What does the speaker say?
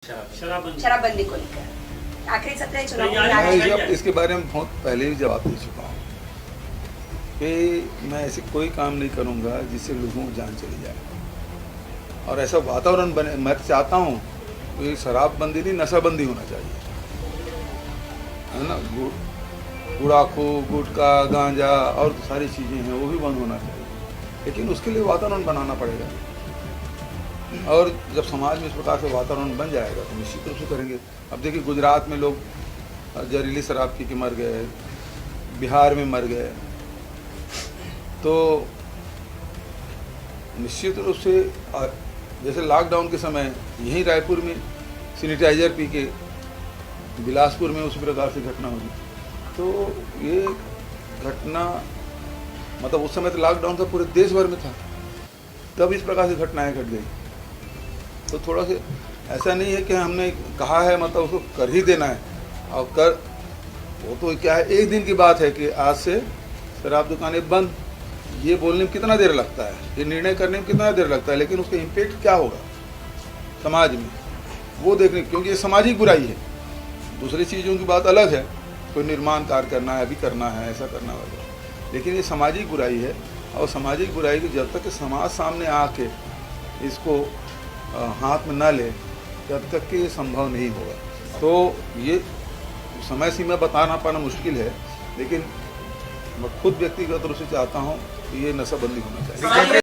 शराबबंदी को लेकर आखिरी सत्र है चुनाव इसके बारे में बहुत पहले भी जवाब दे चुका हूँ कि मैं ऐसे कोई काम नहीं करूँगा जिससे लोगों की जान चली जाए और ऐसा वातावरण बने। मैं चाहता हूँ कि शराबबंदी नहीं, नशाबंदी होना चाहिए, है ना। गुड़ाखू, गुटखा, गांजा और सारी चीज़ें हैं वो भी बंद होना चाहिए, लेकिन उसके लिए वातावरण बनाना पड़ेगा। और जब समाज में इस प्रकार से वातावरण बन जाएगा तो निश्चित रूप से करेंगे। अब देखिए, गुजरात में लोग जहरीली शराब पी के मर गए, बिहार में मर गए, तो निश्चित रूप से जैसे लॉकडाउन के समय यहीं रायपुर में सैनिटाइजर पी के, बिलासपुर में उसी प्रकार से घटना हुई। तो ये घटना मतलब उस समय तो लॉकडाउन था, पूरे देश भर में था, तब इस प्रकार से घटनाएं घट गई। तो थोड़ा से ऐसा नहीं है कि हमने कहा है मतलब उसको कर ही देना है और कर, वो तो क्या है, एक दिन की बात है कि आज से शराब दुकानें बंद। ये बोलने में कितना देर लगता है, ये निर्णय करने में कितना देर लगता है, लेकिन उसका इम्पैक्ट क्या होगा समाज में वो देखने, क्योंकि ये सामाजिक बुराई है। दूसरी चीज़ों की बात अलग है, कोई निर्माण कार्य करना है, अभी करना है, ऐसा करना वगैरह, लेकिन ये सामाजिक बुराई है। और सामाजिक बुराई की जब तक समाज सामने आके इसको हाथ में ना ले, तब तक कि ये संभव नहीं होगा। तो ये समय सीमा बताना पाना मुश्किल है, लेकिन मैं खुद व्यक्तिगत रूप से चाहता हूँ कि ये नशाबंदी होना चाहिए।